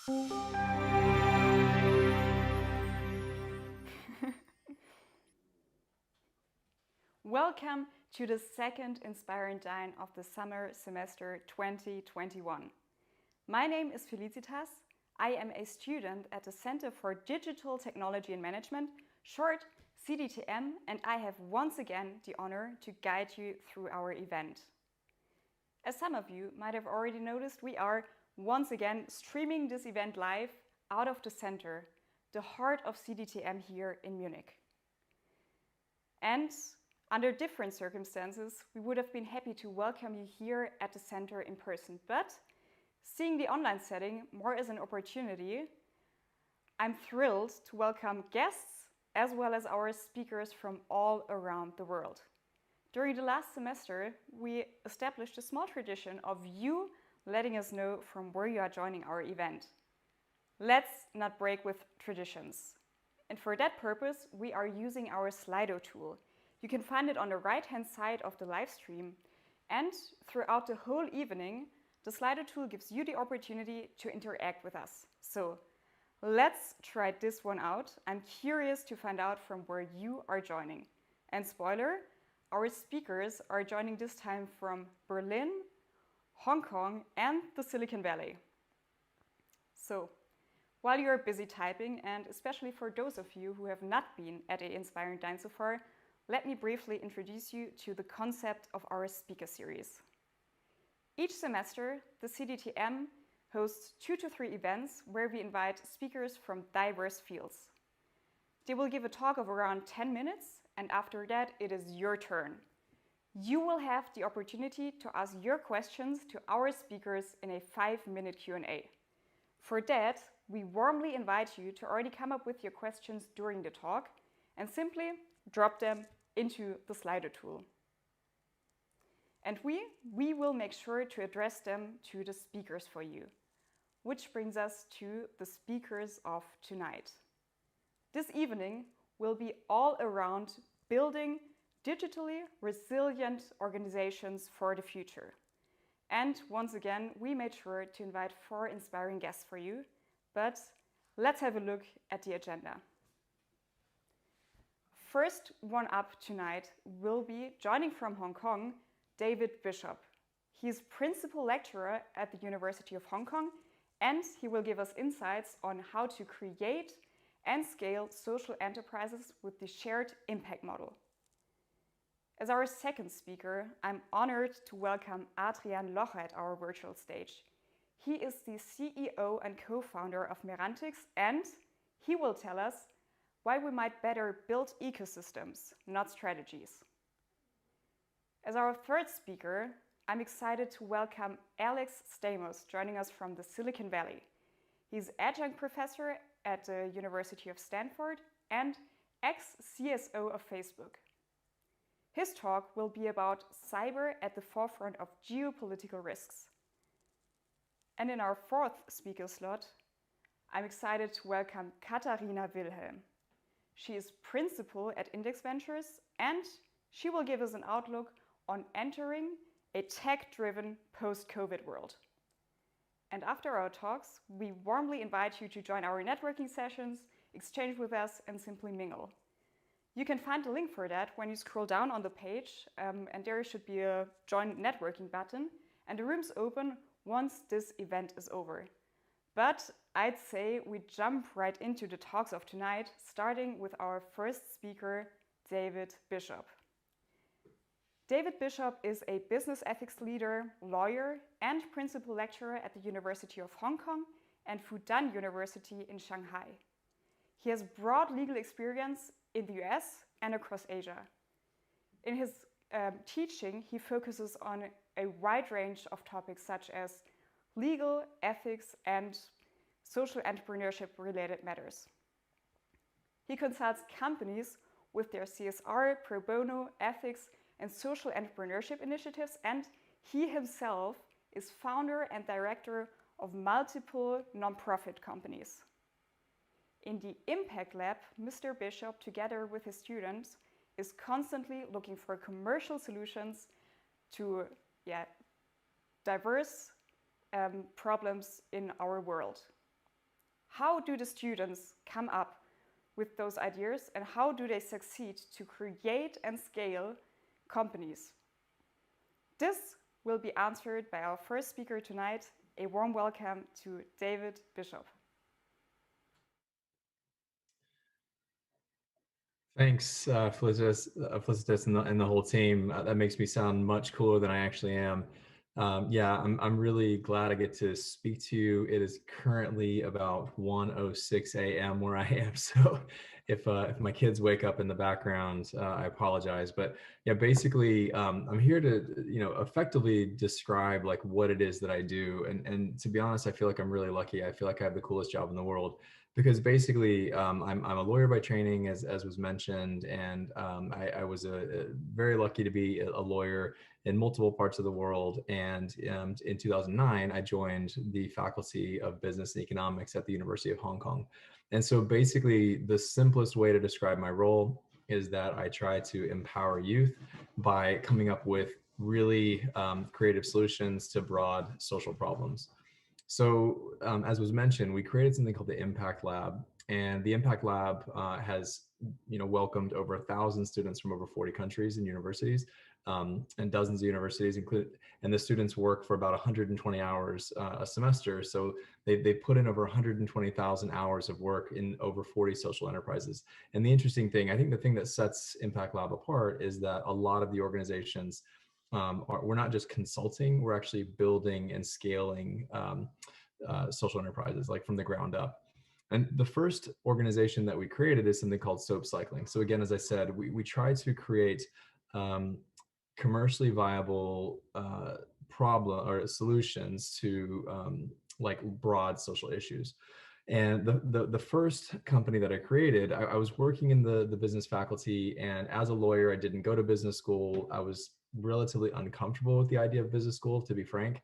Welcome to the second Inspire&Dine of the summer semester 2021. My name is Felicitas. I am a student at the Center for Digital Technology and Management, short CDTM, and I have once again the honor to guide you through our event. As some of you might have already noticed, we are once again streaming this event live out of the center, the heart of CDTM here in Munich. And under different circumstances, we would have been happy to welcome you here at the center in person, but seeing the online setting more as an opportunity, I'm thrilled to welcome guests as well as our speakers from all around the world. During the last semester, we established a small tradition of you letting us know from where you are joining our event. Let's not break with traditions. And for that purpose, we are using our Slido tool. You can find it on the right-hand side of the live stream. And throughout the whole evening, the Slido tool gives you the opportunity to interact with us. So let's try this one out. I'm curious to find out from where you are joining. And spoiler, our speakers are joining this time from Berlin, Hong Kong, and the Silicon Valley. So while you're busy typing, and especially for those of you who have not been at a Inspire&Dine so far, let me briefly introduce you to the concept of our speaker series. Each semester, the CDTM hosts 2 to 3 events where we invite speakers from diverse fields. They will give a talk of around 10 minutes, and after that, it is your turn. You will have the opportunity to ask your questions to our speakers in a 5-minute Q&A. For that, we warmly invite you to already come up with your questions during the talk and simply drop them into the Slido tool. And we will make sure to address them to the speakers for you. Which brings us to the speakers of tonight. This evening will be all around building digitally resilient organizations for the future. And once again, we made sure to invite 4 inspiring guests for you. But let's have a look at the agenda. First one up tonight will be, joining from Hong Kong, David Bishop. He is principal lecturer at the University of Hong Kong, and he will give us insights on how to create and scale social enterprises with the shared impact model. As our second speaker, I'm honored to welcome Adrian Locher at our virtual stage. He is the CEO and co-founder of Merantix, and he will tell us why we might better build ecosystems, not strategies. As our third speaker, I'm excited to welcome Alex Stamos, joining us from the Silicon Valley. He's adjunct professor at the University of Stanford and ex-CSO of Facebook. His talk will be about cyber at the forefront of geopolitical risks. And in our fourth speaker slot, I'm excited to welcome Katharina Wilhelm. She is principal at Index Ventures, and she will give us an outlook on entering a tech-driven post-COVID world. And after our talks, we warmly invite you to join our networking sessions, exchange with us, and simply mingle. You can find the link for that when you scroll down on the page, and there should be a Join Networking button, and the room's open once this event is over. But I'd say we jump right into the talks of tonight, starting with our first speaker, David Bishop. David Bishop is a business ethics leader, lawyer, and principal lecturer at the University of Hong Kong and Fudan University in Shanghai. He has broad legal experience in the US and across Asia. In his teaching, he focuses on a wide range of topics such as legal, ethics, and social entrepreneurship related matters. He consults companies with their CSR, pro bono, ethics, and social entrepreneurship initiatives, and he himself is founder and director of multiple nonprofit companies. In the Impact Lab, Mr. Bishop, together with his students, is constantly looking for commercial solutions to diverse problems in our world. How do the students come up with those ideas, and how do they succeed to create and scale companies? This will be answered by our first speaker tonight. A warm welcome to David Bishop. Thanks, Felicitas and the whole team. That makes me sound much cooler than I actually am. Yeah, I'm really glad I get to speak to you. It is currently about 1:06 a.m. where I am, so if my kids wake up in the background, I apologize. But yeah, basically, I'm here to effectively describe like what it is that I do, and to be honest, I feel like I'm really lucky. I feel like I have the coolest job in the world, because basically I'm a lawyer by training, as was mentioned, and I was very lucky to be a lawyer in multiple parts of the world. And in 2009, I joined the Faculty of Business and Economics at the University of Hong Kong. And so basically, the simplest way to describe my role is that I try to empower youth by coming up with really creative solutions to broad social problems. So as was mentioned, we created something called the Impact Lab, and the Impact Lab has welcomed over 1,000 students from over 40 countries and universities, and dozens of universities include, and the students work for about 120 hours a semester. So they put in over 120,000 hours of work in over 40 social enterprises. And the interesting thing, I think the thing that sets Impact Lab apart is that a lot of the organizations we're not just consulting, we're actually building and scaling social enterprises, like from the ground up. And the first organization that we created is something called Soap Cycling. So again, as I said, we try to create commercially viable problem or solutions to like broad social issues. And the first company that I created, I was working in the business faculty, and as a lawyer, I didn't go to business school. I was relatively uncomfortable with the idea of business school, to be frank,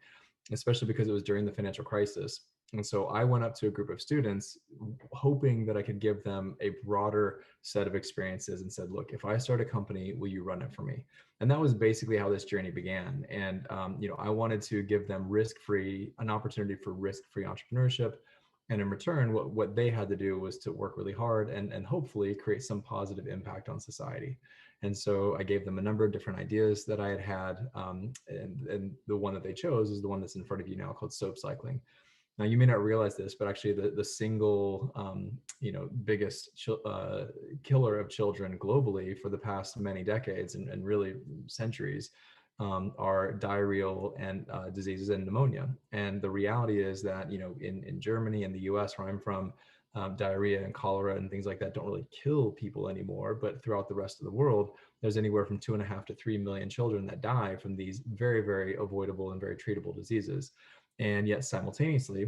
especially because it was during the financial crisis. And so I went up to a group of students hoping that I could give them a broader set of experiences and said, look, if I start a company, will you run it for me? And that was basically how this journey began. And I wanted to give them an opportunity for risk-free entrepreneurship. And in return, what they had to do was to work really hard and hopefully create some positive impact on society. And so I gave them a number of different ideas that I had, and the one that they chose is the one that's in front of you now, called Soap Cycling. Now, you may not realize this, but actually the single biggest killer of children globally for the past many decades and really centuries are diarrheal and diseases and pneumonia. And the reality is that in Germany and the US, where I'm from, diarrhea and cholera and things like that don't really kill people anymore. But throughout the rest of the world, there's anywhere from 2.5 to 3 million children that die from these very, very avoidable and very treatable diseases. And yet simultaneously,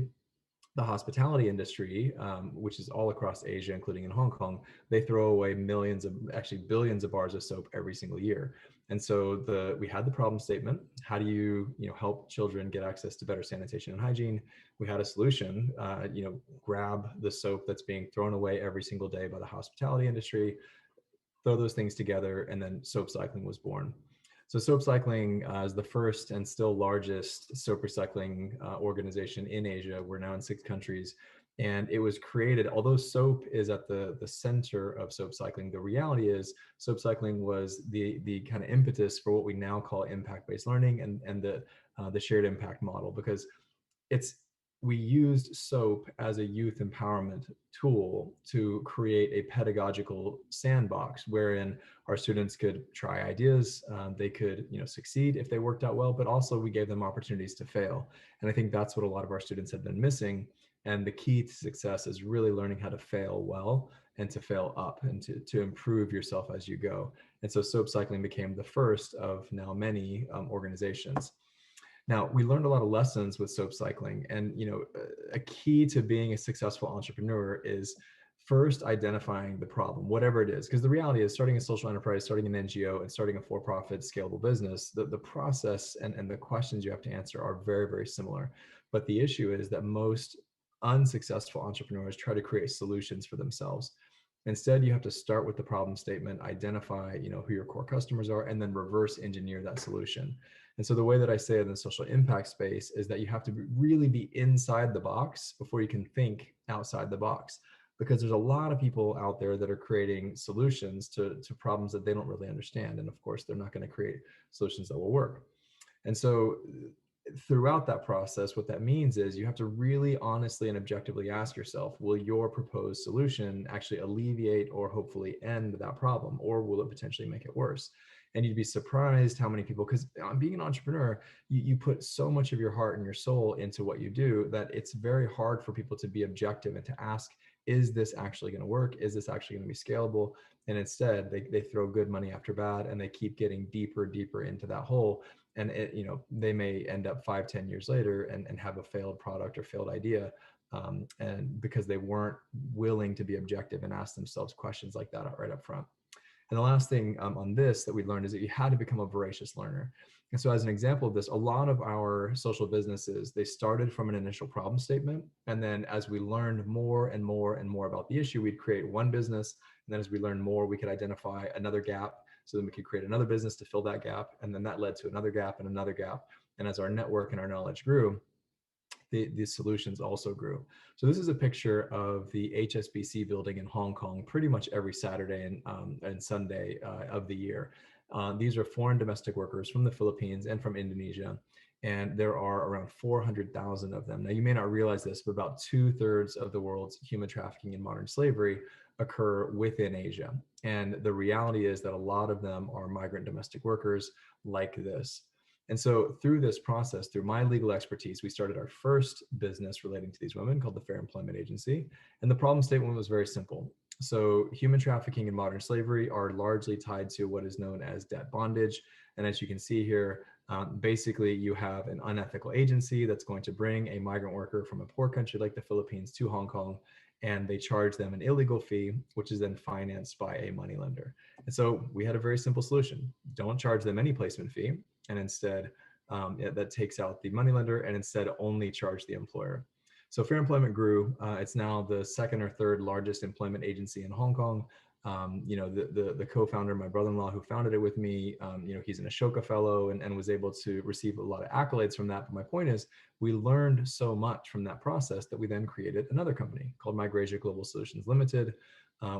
the hospitality industry, which is all across Asia, including in Hong Kong, they throw away millions of, actually billions of bars of soap every single year. And so we had the problem statement: how do you help children get access to better sanitation and hygiene? We had a solution: grab the soap that's being thrown away every single day by the hospitality industry, throw those things together, and then Soap Cycling was born. So Soap Cycling is the first and still largest soap recycling organization in Asia. We're now in 6 countries. And it was created, although soap is at the center of Soap Cycling, the reality is Soap Cycling was the kind of impetus for what we now call impact-based learning and the shared impact model, because we used soap as a youth empowerment tool to create a pedagogical sandbox wherein our students could try ideas, they could succeed if they worked out well, but also we gave them opportunities to fail. And I think that's what a lot of our students have been missing. And the key to success is really learning how to fail well and to fail up and to improve yourself as you go. And so Soap Cycling became the first of now many organizations. Now, we learned a lot of lessons with Soap Cycling, and a key to being a successful entrepreneur is first identifying the problem, whatever it is. Because the reality is, starting a social enterprise, starting an NGO, and starting a for-profit scalable business, the process and the questions you have to answer are very, very similar. But the issue is that most unsuccessful entrepreneurs try to create solutions for themselves. Instead, you have to start with the problem statement, identify who your core customers are, and then reverse engineer that solution. And so the way that I say it in the social impact space is that you have to really be inside the box before you can think outside the box, because there's a lot of people out there that are creating solutions to problems that they don't really understand. And of course, they're not going to create solutions that will work. And so throughout that process, what that means is you have to really honestly and objectively ask yourself, will your proposed solution actually alleviate or hopefully end that problem, or will it potentially make it worse? And you'd be surprised how many people, because being an entrepreneur, you put so much of your heart and your soul into what you do that it's very hard for people to be objective and to ask, is this actually going to work? Is this actually going to be scalable? And instead, they throw good money after bad, and they keep getting deeper into that hole. And they may end up 5-10 years later and have a failed product or failed idea, and because they weren't willing to be objective and ask themselves questions like that right up front. And the last thing on this that we learned is that you had to become a voracious learner. And so as an example of this, a lot of our social businesses, they started from an initial problem statement. And then as we learned more and more and more about the issue, we'd create one business. And then as we learned more, we could identify another gap. So then we could create another business to fill that gap. And then that led to another gap and another gap. And as our network and our knowledge grew, the solutions also grew. So this is a picture of the HSBC building in Hong Kong pretty much every Saturday and Sunday of the year. These are foreign domestic workers from the Philippines and from Indonesia. And there are around 400,000 of them. Now, you may not realize this, but about 2/3 of the world's human trafficking and modern slavery occur within Asia. And the reality is that a lot of them are migrant domestic workers like this. And so through this process, through my legal expertise, we started our first business relating to these women called the Fair Employment Agency. And the problem statement was very simple. So human trafficking and modern slavery are largely tied to what is known as debt bondage. And as you can see here, basically you have an unethical agency that's going to bring a migrant worker from a poor country like the Philippines to Hong Kong, and they charge them an illegal fee, which is then financed by a moneylender. And so we had a very simple solution. Don't charge them any placement fee, and instead that takes out the moneylender, and instead only charge the employer. So Fair Employment grew. It's now the second or third largest employment agency in Hong Kong. The co-founder, my brother-in-law who founded it with me, he's an Ashoka fellow and was able to receive a lot of accolades from that. But my point is, we learned so much from that process that we then created another company called Migrasia Global Solutions Limited,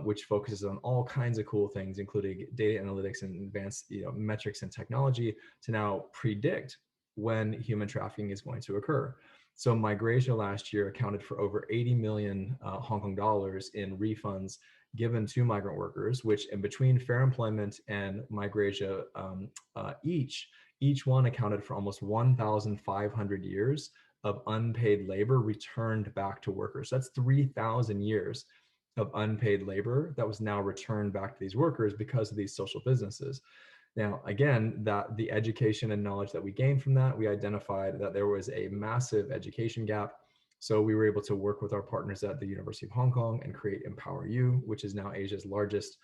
which focuses on all kinds of cool things, including data analytics and advanced metrics and technology to now predict when human trafficking is going to occur. So Migrasia last year accounted for over 80 million Hong Kong dollars in refunds given to migrant workers, which in between Fair Employment and Migrasia, each one accounted for almost 1,500 years of unpaid labor returned back to workers. That's 3,000 years of unpaid labor that was now returned back to these workers because of these social businesses. Now, again, that the education and knowledge that we gained from that, we identified that there was a massive education gap. So we were able to work with our partners at the University of Hong Kong and create Empower-U, which is now Asia's largest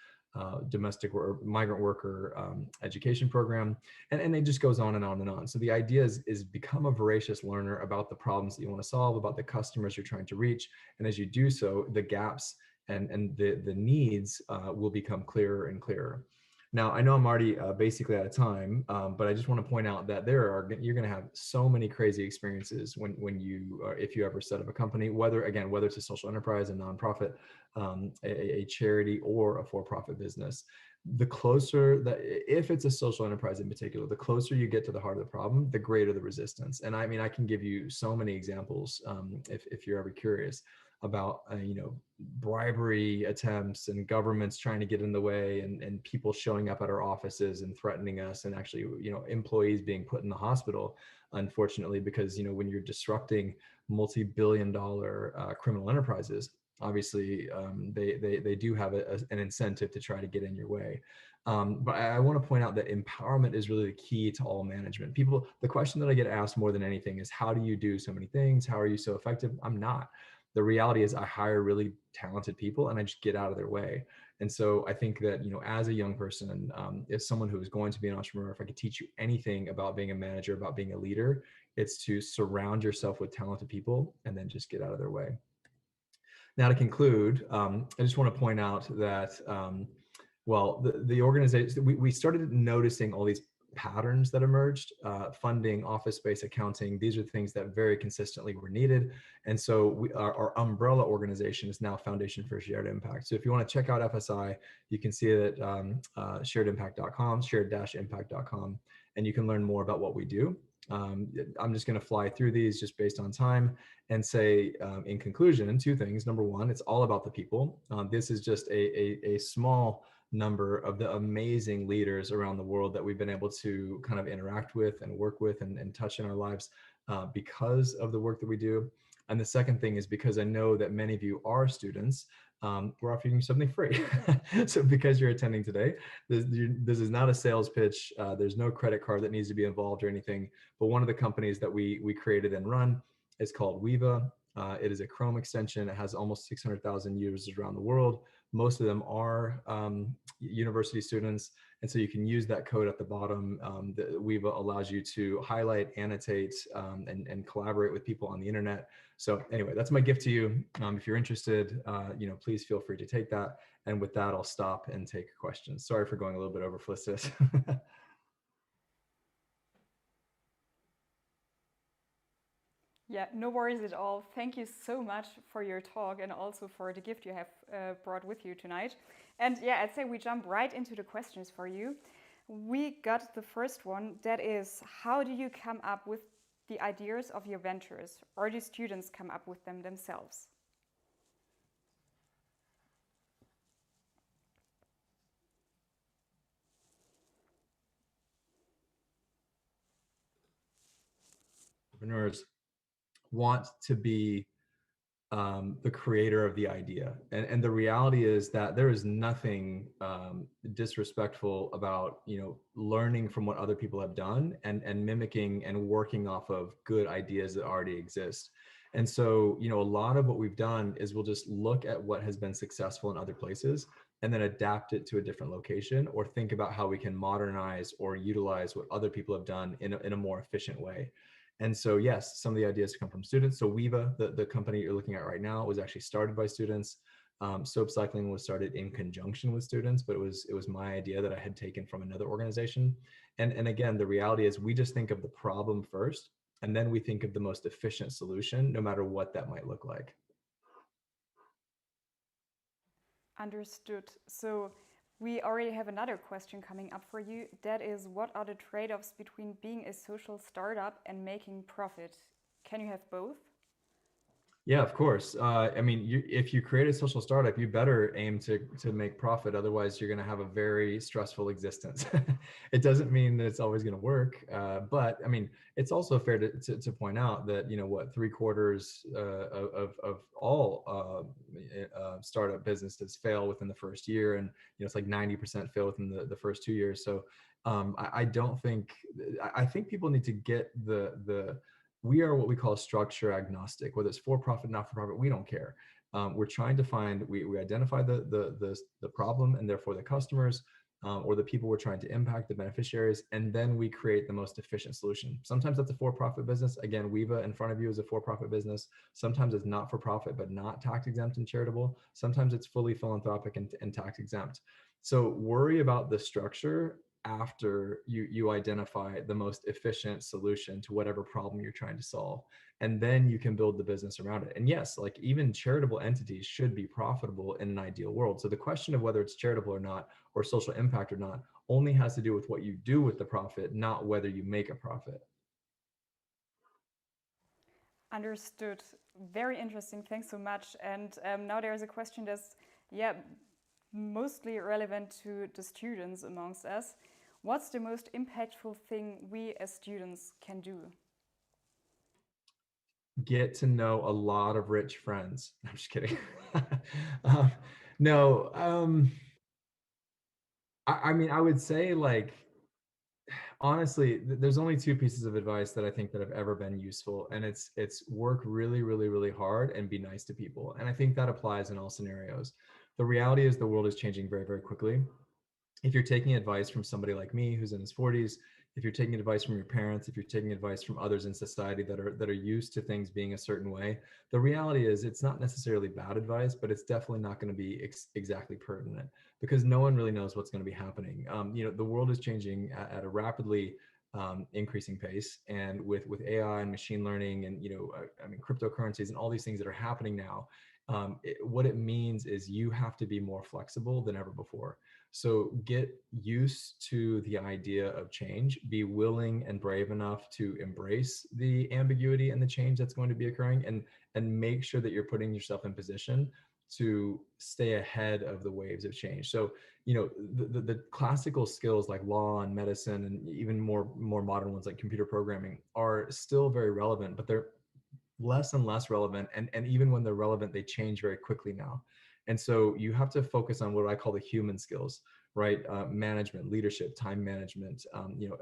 domestic or migrant worker education program. And it just goes on and on and on. So the idea is become a voracious learner about the problems that you want to solve, about the customers you're trying to reach. And as you do so, the gaps and the needs will become clearer and clearer. Now, I know I'm already basically out of time, but I just want to point out that you're going to have so many crazy experiences when if you ever set up a company, whether it's a social enterprise, a nonprofit, a charity, or a for-profit business. The closer that, if it's a social enterprise in particular, the closer you get to the heart of the problem, the greater the resistance. And I mean, I can give you so many examples if you're ever curious about bribery attempts and governments trying to get in the way, and people showing up at our offices and threatening us, and actually employees being put in the hospital, unfortunately, because when you're disrupting multi-billion-dollar criminal enterprises, obviously they do have an incentive to try to get in your way. But I want to point out that empowerment is really the key to all management. The question that I get asked more than anything is, how do you do so many things? How are you so effective? I'm not. The reality is I hire really talented people and I just get out of their way. And so I think that, as a young person, as someone who is going to be an entrepreneur, if I could teach you anything about being a manager, about being a leader, it's to surround yourself with talented people and then just get out of their way. Now, to conclude, I just want to point out that, the organization, we started noticing all these patterns that emerged, funding, office space, accounting. These are things that very consistently were needed. And so our umbrella organization is now Foundation for Shared Impact. So if you want to check out FSI, you can see it at shared-impact.com, shared-impact.com, and you can learn more about what we do. I'm just going to fly through these just based on time and say, in conclusion, two things. Number one, it's all about the people. This is just a small number of the amazing leaders around the world that we've been able to kind of interact with and work with and touch in our lives because of the work that we do. And the second thing is because I know that many of you are students, we're offering you something free. So because you're attending today, this is not a sales pitch. There's no credit card that needs to be involved or anything. But one of the companies that we created and run is called Weeva. It is a Chrome extension. It has almost 600,000 users around the world. Most of them are university students. And so you can use that code at the bottom. The Weeva allows you to highlight, annotate, and collaborate with people on the internet. So anyway, that's my gift to you. If you're interested, please feel free to take that. And with that, I'll stop and take questions. Sorry for going a little bit over, Felicitas. Yeah, no worries at all. Thank you so much for your talk and also for the gift you have brought with you tonight. And yeah, I'd say we jump right into the questions for you. We got the first one, that is, how do you come up with the ideas of your ventures, or do students come up with them themselves? Entrepreneurs want to be the creator of the idea. And the reality is that there is nothing disrespectful about, learning from what other people have done and mimicking and working off of good ideas that already exist. And so, a lot of what we've done is we'll just look at what has been successful in other places and then adapt it to a different location, or think about how we can modernize or utilize what other people have done in a more efficient way. And so, yes, some of the ideas come from students. So Weeva, the company you're looking at right now, was actually started by students. Soap Cycling was started in conjunction with students, but it was my idea that I had taken from another organization. And again, the reality is we just think of the problem first, and then we think of the most efficient solution, no matter what that might look like. Understood. So we already have another question coming up for you. That is, what are the trade-offs between being a social startup and making profit? Can you have both? Yeah, of course. If you create a social startup, you better aim to make profit. Otherwise, you're going to have a very stressful existence. It doesn't mean that it's always going to work, but it's also fair to point out that three-quarters of all startup businesses fail within the first year, and it's like 90% fail within the first 2 years. So I don't think I think people need to get we are what we call structure agnostic, whether it's for-profit, not for profit, we don't care. We're trying to find, we identify the problem and therefore the customers, or the people we're trying to impact, the beneficiaries, and then we create the most efficient solution. Sometimes that's a for-profit business. Again, Weeva in front of you is a for-profit business. Sometimes it's not for profit, but not tax exempt and charitable. Sometimes it's fully philanthropic and tax exempt. So worry about the structure after you identify the most efficient solution to whatever problem you're trying to solve, and then you can build the business around it. And yes, like even charitable entities should be profitable in an ideal world. So the question of whether it's charitable or not, or social impact or not, only has to do with what you do with the profit, not whether you make a profit. Understood. Very interesting. Thanks so much. And now there's a question that's, mostly relevant to the students amongst us. What's the most impactful thing we as students can do? Get to know a lot of rich friends. I'm just kidding. No, I would say, like, honestly, there's only two pieces of advice that I think that have ever been useful, and it's work really, really, really hard and be nice to people. And I think that applies in all scenarios. The reality is the world is changing very, very quickly. If you're taking advice from somebody like me who's in his 40s, if you're taking advice from your parents, if you're taking advice from others in society that are used to things being a certain way, the reality is it's not necessarily bad advice, but it's definitely not going to be exactly pertinent, because no one really knows what's going to be happening. The world is changing at a rapidly increasing pace, and with AI and machine learning and cryptocurrencies and all these things that are happening now, what it means is you have to be more flexible than ever before. So get used to the idea of change, be willing and brave enough to embrace the ambiguity and the change that's going to be occurring, and make sure that you're putting yourself in position to stay ahead of the waves of change. So, the classical skills like law and medicine, and even more modern ones like computer programming, are still very relevant, but they're less and less relevant. And even when they're relevant, they change very quickly now. And so you have to focus on what I call the human skills, right? Management, leadership, time management,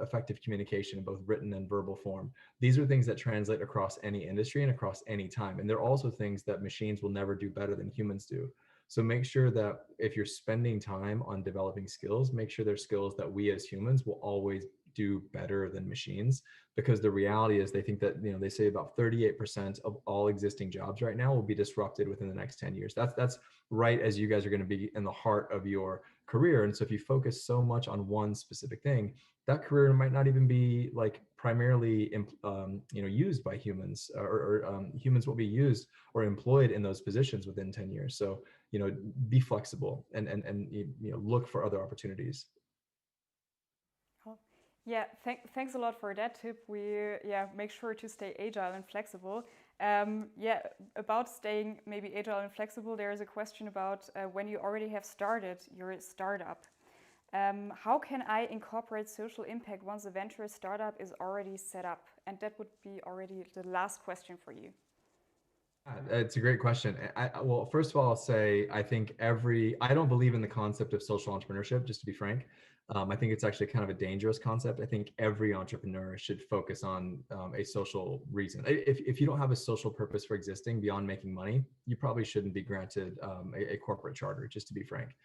effective communication in both written and verbal form. These are things that translate across any industry and across any time. And they're also things that machines will never do better than humans do. So make sure that if you're spending time on developing skills, make sure they're skills that we as humans will always do better than machines. Because the reality is, they think that, they say about 38% of all existing jobs right now will be disrupted within the next 10 years. That's right as you guys are going to be in the heart of your career. And so if you focus so much on one specific thing, that career might not even be like primarily used by humans, or humans will be used or employed in those positions within 10 years. So be flexible and look for other opportunities. Yeah, thanks a lot for that tip. We make sure to stay agile and flexible. About staying maybe agile and flexible, there is a question about when you already have started your startup. How can I incorporate social impact once a venture startup is already set up? And that would be already the last question for you. It's a great question. Well, first of all, I'll say I don't believe in the concept of social entrepreneurship, just to be frank. I think it's actually kind of a dangerous concept. I think every entrepreneur should focus on a social reason. If you don't have a social purpose for existing beyond making money, you probably shouldn't be granted a corporate charter, just to be frank.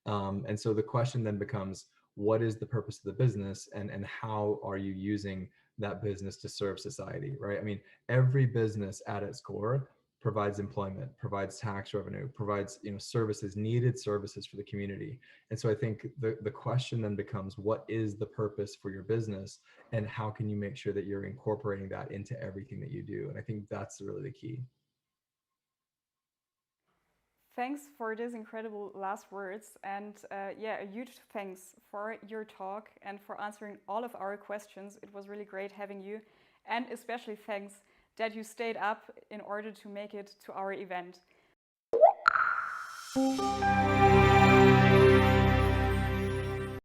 And so the question then becomes, what is the purpose of the business, and how are you using that business to serve society, right? I mean, every business at its core provides employment, provides tax revenue, provides needed services for the community. And so I think the question then becomes, what is the purpose for your business, and how can you make sure that you're incorporating that into everything that you do? And I think that's really the key. Thanks for these incredible last words, and a huge thanks for your talk and for answering all of our questions. It was really great having you, and especially thanks that you stayed up in order to make it to our event.